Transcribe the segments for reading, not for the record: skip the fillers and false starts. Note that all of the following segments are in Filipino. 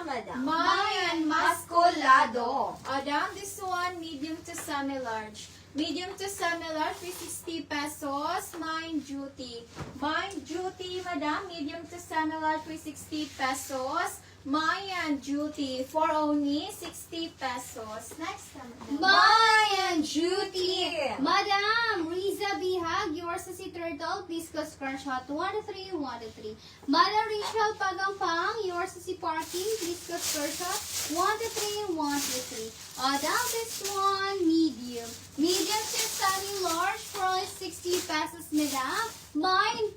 madam. Mayan Masculado. Madam, this one, medium to semi-large. Medium to semi-large, 360 pesos. Mine duty. Mine duty, madam, medium to semi-large, 360 pesos. Mayan duty, for only 60 pesos. Next, madam. Mayan duty. Madam Riza Bihag, yours is a turtle. Please go screenshot 1 to 3, 1 to 3. Madam Rachel Pagampang, yours is a parking. Please go screenshot 1 to 3, 1 to 3. Madam, this one, medium. Medium to semi-large for only 60 pesos, madam. Mine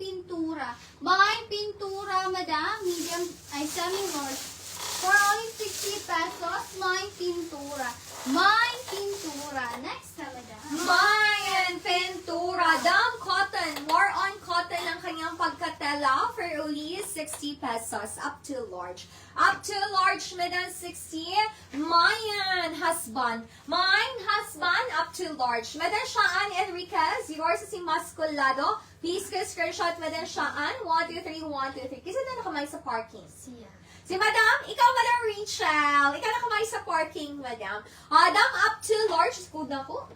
pintura. Mine pintura, madam. Medium, semi-large. For only 60 pesos, mine pintura. Mine pintura. Next, madam. Mayan Pintura. Dam cotton. More on cotton ang kanyang pagkatela for only 60 pesos. Up to large. Up to large, madam, 60. Mayan husband. Mine husband, up to large. Madam Shaan Enriquez, yours is si Masculado. Please go screenshot, madam Shaan. 1, 2, 3, 1, 2, 3. Kasi na nakamay sa parking. Siya. Si Madam, ikaw Madam Rachel. Ikaw nakamay sa parking, Madam. Madam, up to large. Good na ko.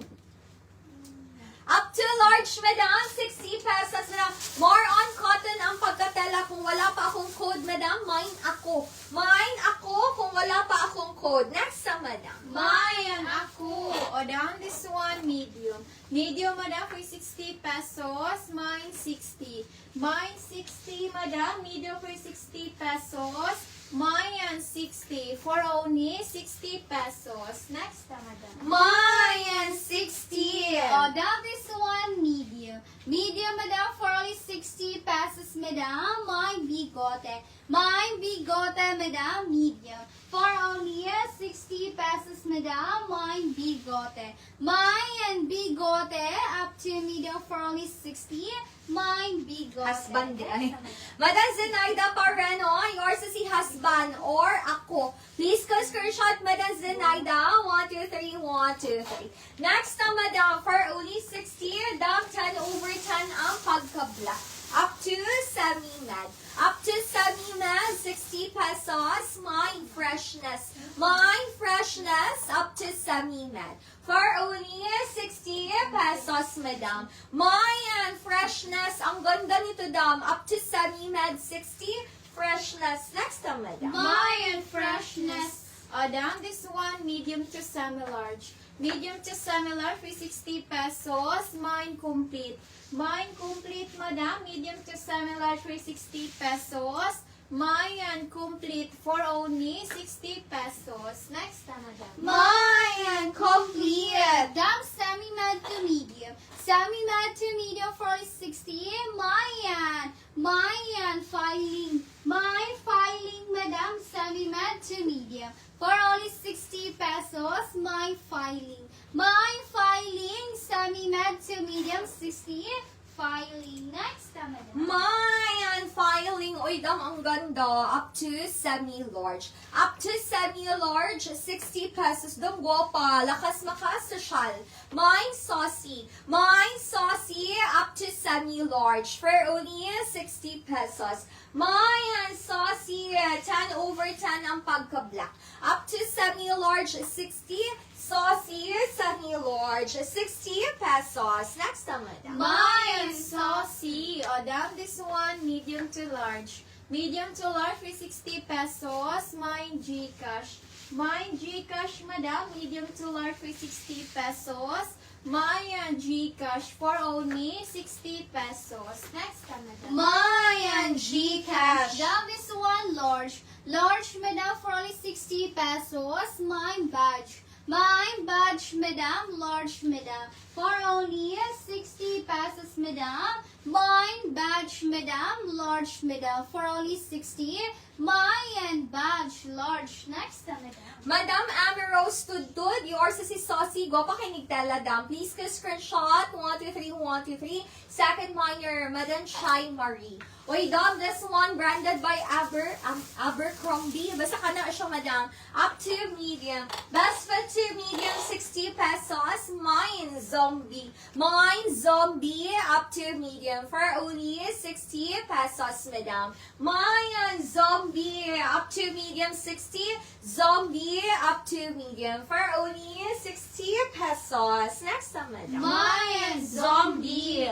Up to large, Madam. 60 pesos, Madam. More on cotton ang pagkatela. Kung wala pa akong code, Madam, mine ako. Mine ako kung wala pa akong code. Next na, Madam. Mayan ako. O down this one, medium. Medium, madam, for 60 pesos. Mine 60. Mine 60, madam. Medium for 60 pesos. Mayan 60. For only 60 pesos. Next, madam. Mayan 60. Madam, this one, medium. Medium, madam, for only 60 pesos, madam. Mine bigote. Mine bigote, madam, medium. For only 60 pesos, madam. Mine bigote. Mine bigote, up to medium for only 60. Mine bigote. Husband ay. Madam Zenaida Pareno, yours is si husband or ako. Please go screenshot, Madam Zenaida. 1, 2, 3, 1, 2, 3. Next na, Madam, for only 60. Dam 10 over 10 ang pagkabla. Up to semi-med. Up to semi-med, 60 pesos. Mine freshness. Mine freshness, up to semi-med. For only 60 pesos, madam. Mayan freshness, ang ganda nito, dam. Up to semi-med, 60 freshness. Next na, madam. Mayan freshness. O down this one, medium to semi-large. Medium to semi-large for 60 pesos. Mine complete. Mine complete, madam. Medium to semi-large for 60 pesos. Mayan complete for only 60 pesos. Next, madam. Mayan complete. Dam semi-med to medium. Semi-med to medium for 60. Mayan. Mayan filing. Mine filing, madam. Semi-med to medium. For only 60 pesos. Mine filing. Mine filing. Semi-med to medium. 60. Filing. Next, madam. Mayan filing. Oy, dam, ang ganda. Up to semi-large. Up to semi-large, 60 pesos. Dam, guwapa. Lakas makasosyal. Mine saucy. Mine saucy, up to semi-large. For only 60 pesos. Mayan saucy, 10 over 10 ang pagka-black. Up to semi-large, 60. Saucy, semi-large, 60 pesos. Next na, madam. Mayan saucy. O down this one, medium to large. Medium to large for 60 pesos. Mine Gcash. Mine Gcash, madam. Medium to large for 60 pesos. Mayan Gcash for only 60 pesos. Next, madam. Mayan Gcash. Down this one, large. Large, madam, for only 60 pesos. Mine badge. Mine badge, madam. Large, madam. For only 60 pesos, madam. Mine badge, madam. Large, madam. For only 60. Mayan badge, large. Next, madam. Madam Amaro Rose Tudtud, yours is si Saucy. Go pa kinig Teladam. Please ka screenshot. 1, 2, 3, 1, 2, 3. Second minor, Madam Shai Marie. Oy, dog, this one branded by Abercrombie. Basta ka na siya, madam. Up to medium. Best fit to medium, 60 pesos. Mine Zombie. Mine Zombie, up to medium. For only 60 pesos, madam. Mine Zombie, up to medium, 60. Zombie, up to medium. For only 60 pesos. Next time, madam. Mine Zombie.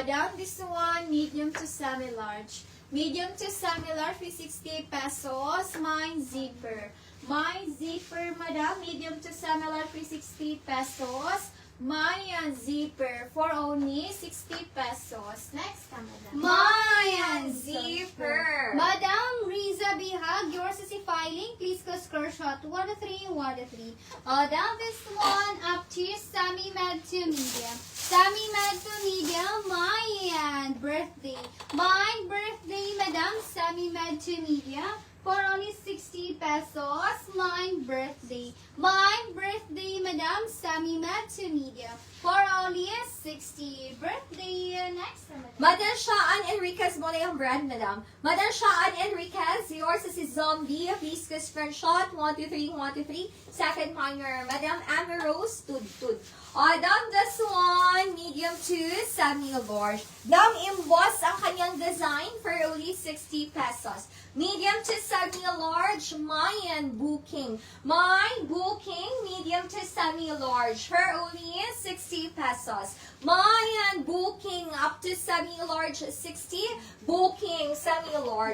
Down this one, medium to semi-large. Medium to semi-large, 360 pesos. Mine zipper. Mine zipper, madam. Medium to semi-large, 360 pesos. Mine zipper for only 60 pesos. Next time, madam. Mine zipper. Madam Riza Bihag, yours is a filing. Please go screenshot 1 to 3, 1 to 3. Down this one, up to semi med to medium. Semi med to medium, my birthday. My birthday, madam, semi med to medium. For only 60 pesos, mine birthday. Mine birthday, madam, semi med to medium. For only 60 birthday. Next, madam. Madam Shaan Enriquez mo na yung brand, madam. Madam Shaan Enriquez, yours is si Zombie. Please ka screenshot. 1, 2, 3, 1, 2, 3. Second minor, Madam Amber Rose Tudtud. Dam, this one, medium to semi-large. Dam, emboss ang kanyang design for only 60 pesos. Medium to semi-large, Mayan booking. My booking, medium to semi-large for only 60 pesos. Mayan booking up to semi-large, 60. Booking semi-large.